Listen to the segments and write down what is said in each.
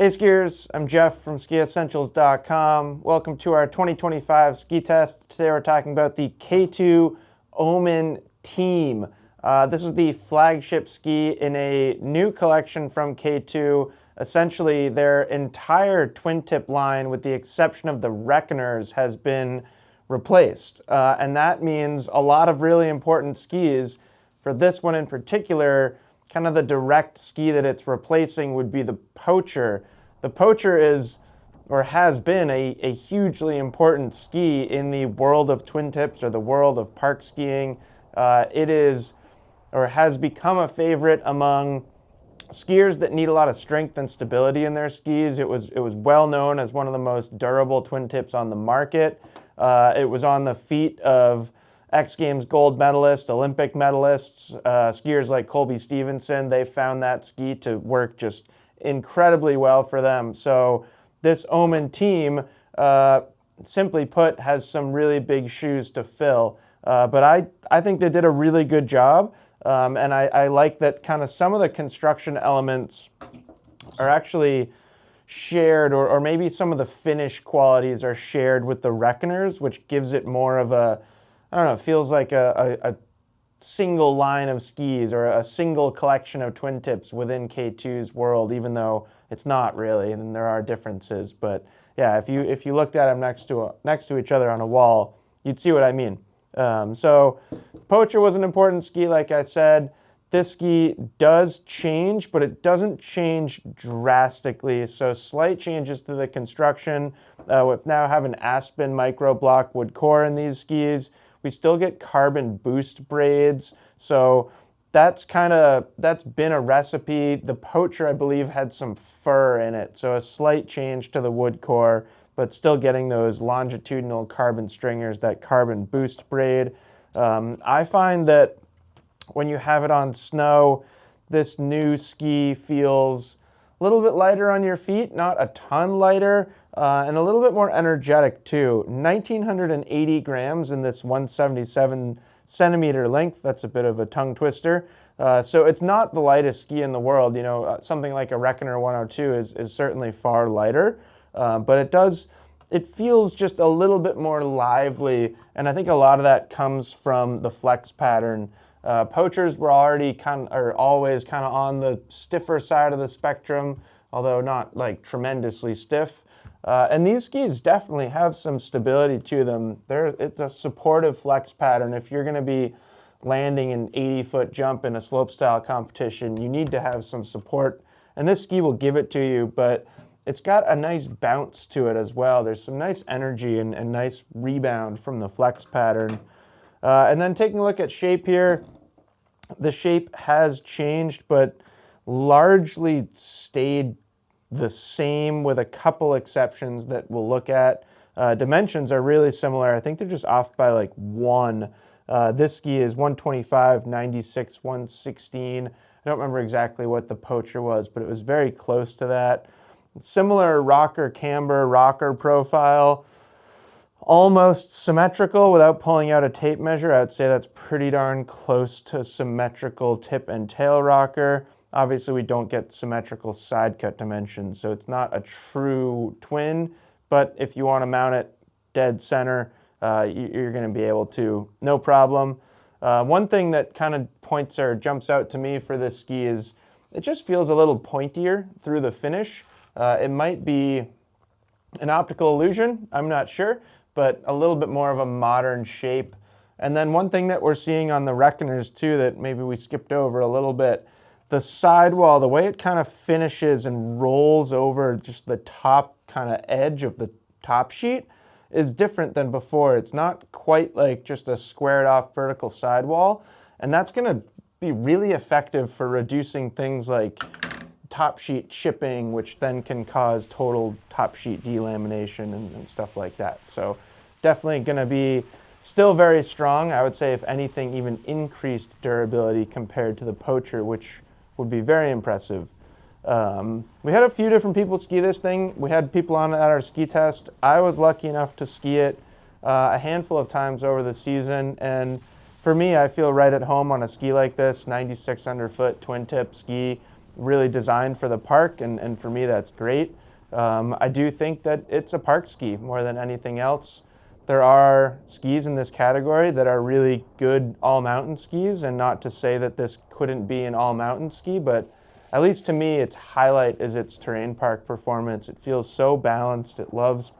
Hey skiers, I'm Jeff from skiessentials.com. Welcome to our 2025 ski test. Today we're talking about the K2 Omen team. This is the flagship ski in a new collection from K2. Essentially, their entire twin tip line, with the exception of the Reckoners, has been replaced. And that means a lot of really important skis. For this one in particular, kind of the direct ski that it's replacing would be the Poacher. The Poacher is, or has been, a hugely important ski in the world of twin tips or the world of park skiing. It is, or has become, a favorite among skiers that need a lot of strength and stability in their skis. It was well known as one of the most durable twin tips on the market. It was on the feet of X Games gold medalists, Olympic medalists, skiers like Colby Stevenson. They found that ski to work just incredibly well for them. So this Omen team, simply put, has some really big shoes to fill. But I think they did a really good job. And I like that kind of some of the construction elements are actually shared, or maybe some of the finish qualities are shared with the Reckoners, which gives it more of a, I don't know, it feels like a single line of skis or a single collection of twin tips within K2's world, even though it's not really, and there are differences. But yeah, if you looked at them next to each other on a wall, you'd see what I mean. So Poacher was an important ski, like I said. This ski does change, but it doesn't change drastically. So slight changes to the construction. We now have an Aspen microblock wood core in these skis. We still get carbon boost braids. So that's been a recipe. The Poacher, I believe, had some fur in it. So a slight change to the wood core, but still getting those longitudinal carbon stringers, that carbon boost braid. I find that when you have it on snow, this new ski feels a little bit lighter on your feet, not a ton lighter, and a little bit more energetic too. 1,980 grams in this 177 centimeter length. That's a bit of a tongue twister. So it's not the lightest ski in the world. You know, something like a Reckoner 102 is certainly far lighter, but it feels just a little bit more lively, and I think a lot of that comes from the flex pattern. Poachers were always kind of on the stiffer side of the spectrum, although not like tremendously stiff. And these skis definitely have some stability to them. It's a supportive flex pattern. If you're going to be landing an 80-foot jump in a slopestyle competition, you need to have some support, and this ski will give it to you, but it's got a nice bounce to it as well. There's some nice energy and nice rebound from the flex pattern. And then taking a look at shape here, the shape has changed, but largely stayed the same with a couple exceptions that we'll look at. Dimensions are really similar. I think they're just off by like one. This ski is 125, 96, 116. I don't remember exactly what the Poacher was, but it was very close to that. Similar rocker camber, rocker profile. Almost symmetrical without pulling out a tape measure. I would say that's pretty darn close to symmetrical tip and tail rocker. Obviously, we don't get symmetrical side cut dimensions, so it's not a true twin, but if you want to mount it dead center, you're going to be able to, no problem. One thing that kind of points or jumps out to me for this ski is it just feels a little pointier through the finish. It might be an optical illusion, I'm not sure, but a little bit more of a modern shape. And then one thing that we're seeing on the Reckoners too that maybe we skipped over a little bit, the sidewall, the way it kind of finishes and rolls over just the top kind of edge of the top sheet is different than before. It's not quite like just a squared off vertical sidewall, and that's going to be really effective for reducing things like top sheet chipping, which then can cause total top sheet delamination and stuff like that. So definitely going to be still very strong. I would say, if anything, even increased durability compared to the Poacher, which would be very impressive. We had a few different people ski this thing. We had people on it at our ski test. I was lucky enough to ski it a handful of times over the season, and for me, I feel right at home on a ski like this, 9,600 foot twin tip ski. really designed for the park, and for me that's great. I do think that it's a park ski more than anything else. There are skis in this category that are really good all-mountain skis, and not to say that this couldn't be an all-mountain ski, but at least to me, its highlight is its terrain park performance. It feels so balanced. It loves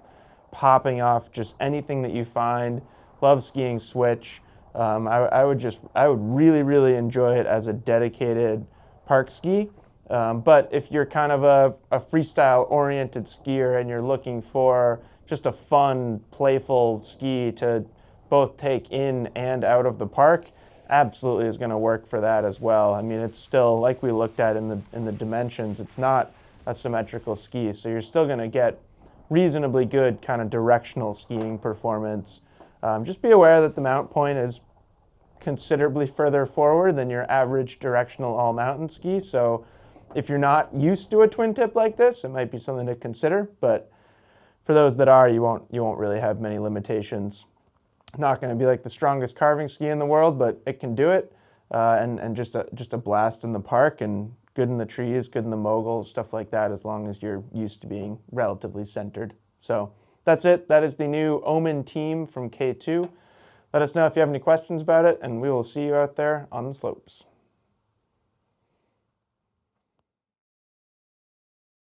popping off just anything that you find. Loves skiing switch. I would really enjoy it as a dedicated park ski. But if you're kind of a freestyle-oriented skier and you're looking for just a fun, playful ski to both take in and out of the park, absolutely is going to work for that as well. I mean, it's still, like we looked at in the dimensions, it's not a symmetrical ski, so you're still going to get reasonably good kind of directional skiing performance. Just be aware that the mount point is considerably further forward than your average directional all-mountain ski, so if you're not used to a twin tip like this, it might be something to consider, but for those that are, you won't really have many limitations. Not going to be like the strongest carving ski in the world, but it can do it, and just a blast in the park, and good in the trees, good in the moguls, stuff like that, as long as you're used to being relatively centered. So that's it. That is the new Omen team from K2. Let us know if you have any questions about it, and we will see you out there on the slopes.